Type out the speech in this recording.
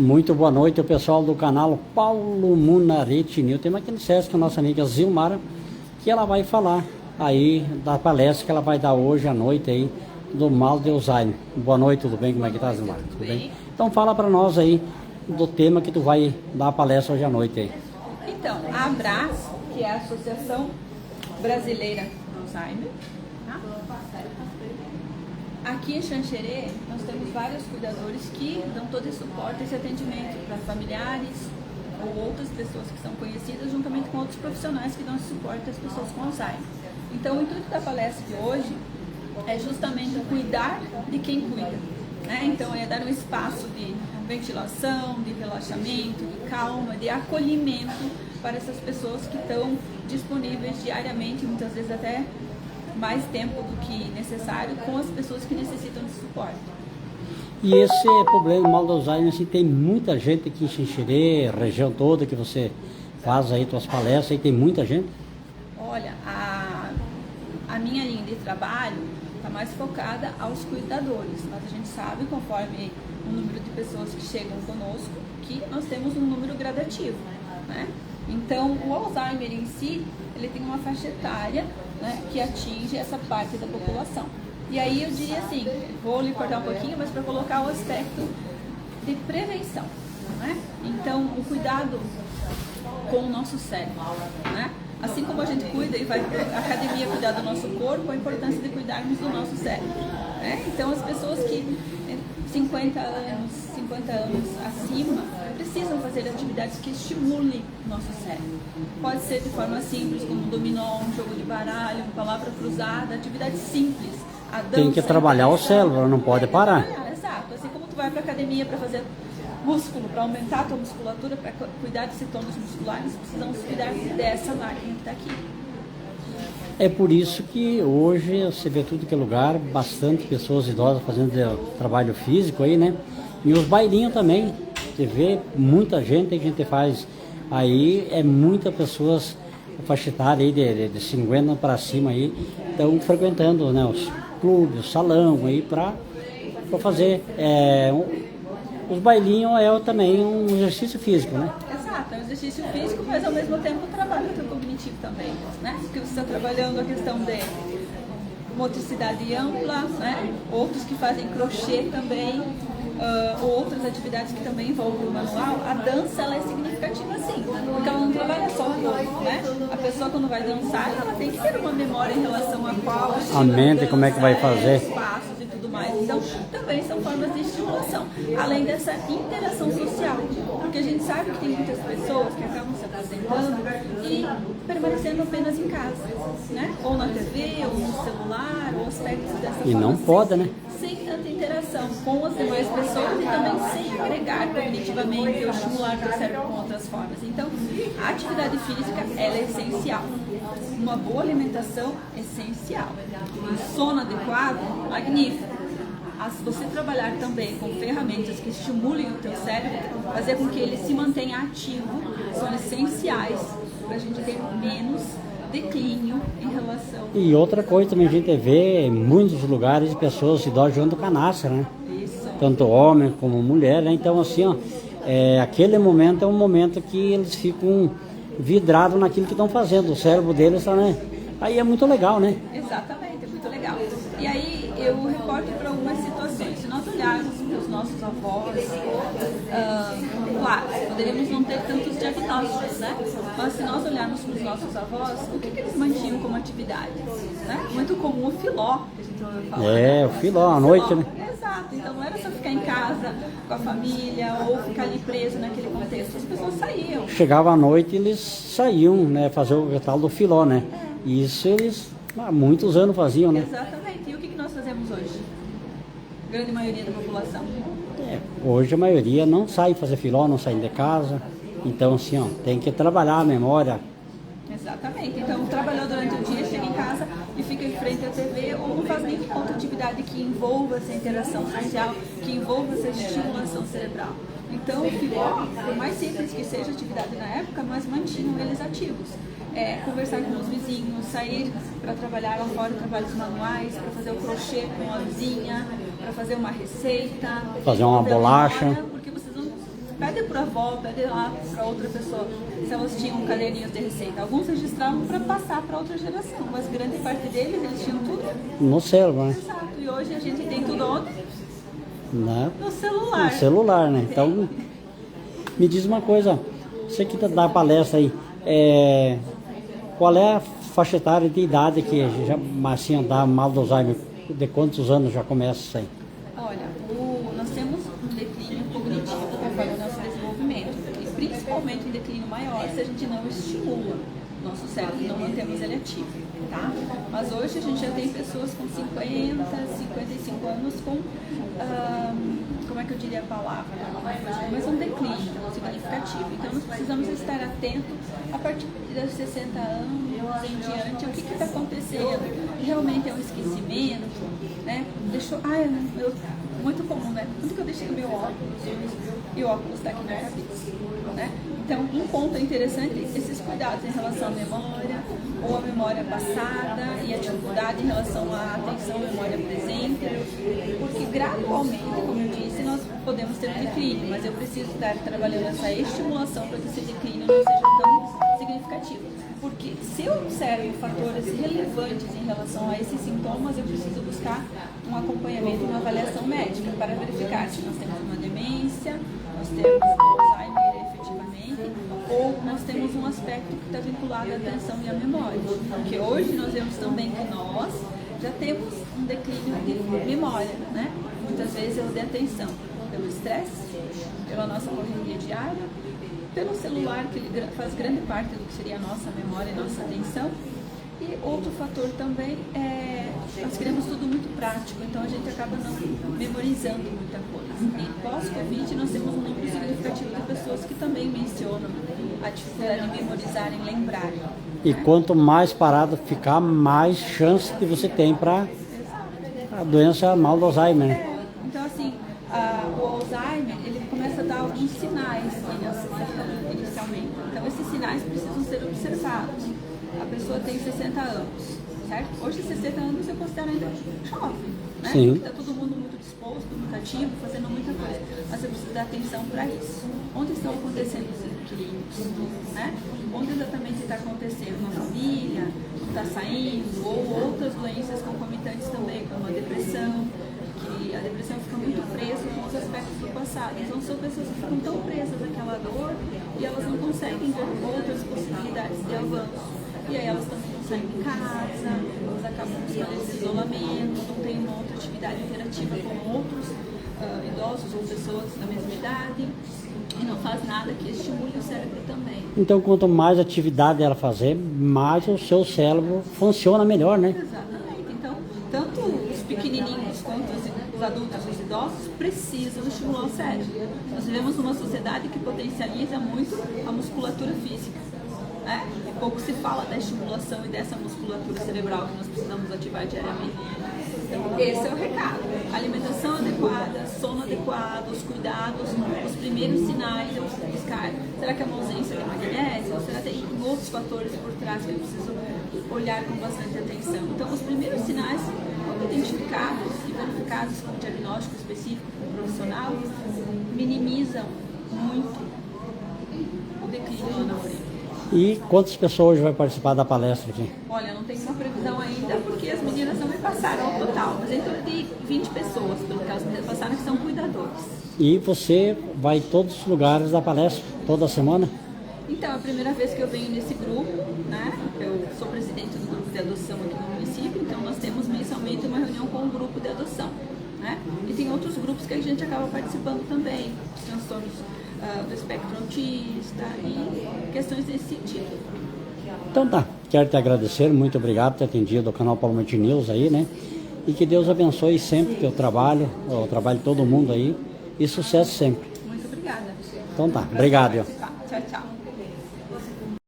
Muito boa noite, o pessoal do canal Paulo Munarete News. Temos aqui no Sesc a nossa amiga Zilmara, que ela vai falar aí da palestra que ela vai dar hoje à noite aí do mal de Alzheimer. Boa noite, tudo bem? Como é que tá, Zilmara? Tudo bem? Então fala para nós aí do tema que tu vai dar a palestra hoje à noite aí. Então, a ABRAS, que é a Associação Brasileira do Alzheimer, tá? Aqui em Xanxerê, nós temos vários cuidadores que dão todo esse suporte, esse atendimento para familiares ou outras pessoas que são conhecidas, juntamente com outros profissionais que dão esse suporte às pessoas com Alzheimer. Então, o intuito da palestra de hoje é justamente cuidar de quem cuida, né? Então, é dar um espaço de ventilação, de relaxamento, de calma, de acolhimento para essas pessoas que estão disponíveis diariamente, muitas vezes até mais tempo do que necessário, com as pessoas que necessitam de suporte. E esse problema mal do Alzheimer, assim, tem muita gente aqui em Xanxerê, região toda que você faz aí suas palestras, aí tem muita gente? Olha, a minha linha de trabalho está mais focada aos cuidadores, mas a gente sabe, conforme o número de pessoas que chegam conosco, que nós temos um número gradativo, né? Então, o Alzheimer em si, ele tem uma faixa etária, né, que atinge essa parte da população. E aí eu diria assim, vou lhe cortar um pouquinho, mas para colocar o aspecto de prevenção, né? Então, o cuidado com o nosso cérebro, né? Assim como a gente cuida e vai para a academia cuidar do nosso corpo, a importância de cuidarmos do nosso cérebro, né? Então, as pessoas que 50 anos acima precisam fazer atividades que estimulem o nosso cérebro. Pode ser de forma simples, como um dominó, um jogo de baralho, uma palavra cruzada, atividades simples. A dança, tem que trabalhar o cérebro, não pode parar. Exato, assim como tu vai para a academia para fazer músculo, para aumentar a tua musculatura, para cuidar desse tônus muscular, nós precisamos cuidar dessa máquina que está aqui. É por isso que hoje você vê tudo que é lugar, bastante pessoas idosas fazendo trabalho físico aí, né? E os bailinhos também, você vê muita gente, a gente faz aí, é muitas pessoas faixa etária aí de 50 para cima aí, estão frequentando, né, os clubes, o salão aí para fazer os bailinhos também um exercício físico, né? Exato, é um exercício físico, mas ao mesmo tempo trabalha o teu cognitivo também, né? Porque você está trabalhando a questão de motricidade ampla, né? Outros que fazem crochê também, outras atividades que também envolvem o manual. A dança, ela é significativa sim, porque ela não trabalha só o corpo, né? A pessoa quando vai dançar, ela tem que ter uma memória em relação a qual a mente, como é que vai fazer, os passos e tudo mais. Então, também são formas de estimulação, além dessa interação social, porque a gente sabe que tem muitas pessoas que acabam se aposentando e permanecendo apenas em casa, né? Ou na TV, ou no celular, ou aspectos dessa forma. E não pode, né? Sem tanta interação com as demais pessoas e também sem agregar cognitivamente ou estimular o cérebro com outras formas. Então, a atividade física, ela é essencial. Uma boa alimentação, essencial. Um sono adequado, magnífico. Você trabalhar também com ferramentas que estimulem o teu cérebro, fazer com que ele se mantenha ativo, são essenciais para a gente ter menos declínio em relação... E outra coisa também a gente vê em muitos lugares pessoas idosas jogando canastra, né? Isso. Tanto homem como mulher, né? Então assim, ó, aquele momento é um momento que eles ficam vidrados naquilo que estão fazendo, o cérebro deles tá, né? Aí é muito legal, né? Exatamente, é muito legal. E aí eu recorto para algumas situações. Se nós olharmos para os nossos avós, claro, poderíamos não ter tantos diagnósticos, né? Mas se nós olharmos para os nossos avós, o que eles mantinham como atividade? Né? Muito comum o filó, que a gente ouve falar. O filó, à noite, né? Exato, então não era só ficar em casa com a família ou ficar ali preso naquele contexto, as pessoas saíam. Chegava à noite eles saíam, né, fazer o tal do filó, né? E isso eles há muitos anos faziam, né? Exatamente, e o que nós fazemos hoje? Grande maioria da população. Hoje a maioria não sai fazer filó, não sai de casa, então assim, ó, tem que trabalhar a memória. Exatamente, então trabalhou durante o dia, chega em casa e fica em frente à TV ou não faz nenhuma outra atividade que envolva essa interação social, que envolva essa estimulação cerebral. Então o filó, por mais simples que seja a atividade na época, mas mantinham eles ativos. Conversar com os vizinhos, sair para trabalhar lá fora, trabalhos manuais, para fazer o crochê com a vizinha, para fazer uma receita, fazer uma bolacha. Porque vocês não Pede para a avó, pede lá para outra pessoa se elas tinham caderninhos de receita. Alguns registravam para passar para outra geração, mas grande parte deles, eles tinham tudo no cérebro, né? exato. E hoje a gente tem tudo onde? No celular. No celular, né? Então, me diz uma coisa, você que dá palestra aí, qual é a faixa etária de idade que já assim dá mal do Alzheimer? De quantos anos já começa isso aí? Olha, nós temos um declínio cognitivo conforme o nosso desenvolvimento, e principalmente um declínio maior se a gente não estimula o nosso cérebro, não mantemos ele ativo, tá? Mas hoje a gente já tem pessoas com 50, 55 anos com, como é que eu diria a palavra? Mas um declínio significativo. Então nós precisamos estar atentos a partir dos 60 anos em diante, o que está acontecendo. Realmente é um esquecimento, né? Muito comum, né? Onde que eu deixei o meu óculos? E o óculos está aqui na cabeça, né? Então, um ponto interessante é esses cuidados em relação à memória, ou à memória passada, e a dificuldade em relação à atenção à memória presente, porque gradualmente, como eu disse, nós podemos ter um declínio, mas eu preciso estar trabalhando essa estimulação para que esse declínio não seja tão significativo. Porque se eu observo fatores relevantes em relação a esses sintomas, eu preciso buscar um acompanhamento, uma avaliação médica para verificar se nós temos uma demência, nós temos Alzheimer efetivamente, ou nós temos um aspecto que está vinculado à atenção e à memória. Porque hoje nós vemos também que nós já temos um declínio de memória, né? Muitas vezes é o de atenção, pelo estresse, pela nossa correria diária, pelo celular, que ele faz grande parte do que seria a nossa memória e nossa atenção. E outro fator também nós queremos tudo muito prático, então a gente acaba não memorizando muita coisa. E pós-Covid nós temos um número significativo de pessoas que também mencionam a dificuldade de memorizar e lembrar. E quanto mais parado ficar, mais chance que você tem para a doença mal do Alzheimer, né? Então assim, o Alzheimer, ele começa a dar alguns sinais inicialmente. Então esses sinais precisam ser observados. A pessoa tem 60 anos, certo? Hoje 60 anos eu considero ainda jovem, né? Sim. Porque está todo mundo muito disposto, muito ativo, fazendo muita coisa. Mas eu preciso dar atenção para isso. Onde estão acontecendo esses declínios, né? Onde exatamente está acontecendo? Na família, está saindo, ou outras doenças concomitantes também, como a depressão, que a depressão fica muito presa com os aspectos do passado. Então são pessoas que ficam tão presas àquela dor e elas não conseguem ver outras possibilidades de avanço. E aí elas também não saem de casa, elas acabam buscando esse isolamento, não têm uma outra atividade interativa com outros idosos ou pessoas da mesma idade, e não faz nada que estimule o cérebro também. Então, quanto mais atividade ela fazer, mais o seu cérebro funciona melhor, né? Exatamente. Então, tanto os pequenininhos quanto os adultos, os idosos, precisam estimular o cérebro. Nós vivemos numa sociedade que potencializa muito a musculatura física, né? E pouco se fala da estimulação e dessa musculatura cerebral que nós precisamos ativar diariamente. Então, esse é o recado. Alimentação adequada, sono adequado, os cuidados, os primeiros sinais eu preciso buscar. Será que é uma ausência de magnésio? Ou será que tem outros fatores por trás que eu preciso olhar com bastante atenção? Então, os primeiros sinais, quando identificados e verificados com diagnóstico específico profissional, minimizam muito o declínio lá na frente. E quantas pessoas hoje vai participar da palestra aqui? Olha, não tem uma previsão ainda, porque as meninas não me passaram ao total, mas em torno de 20 pessoas, pelo que elas me passaram, que são cuidadores. E você vai em todos os lugares da palestra, toda semana? Então, é a primeira vez que eu venho nesse grupo, né? Eu sou presidente do grupo de adoção aqui no município, então nós temos mensalmente uma reunião com o grupo de adoção, né? E tem outros grupos que a gente acaba participando também, transtornos do espectro autista e questões desse sentido. Então tá, quero te agradecer, muito obrigado por ter atendido o canal Paulo Martins News aí, né? E que Deus abençoe sempre o trabalho de todo mundo aí, e sucesso sempre. Muito obrigada. Então tá, obrigado. Tchau, tchau.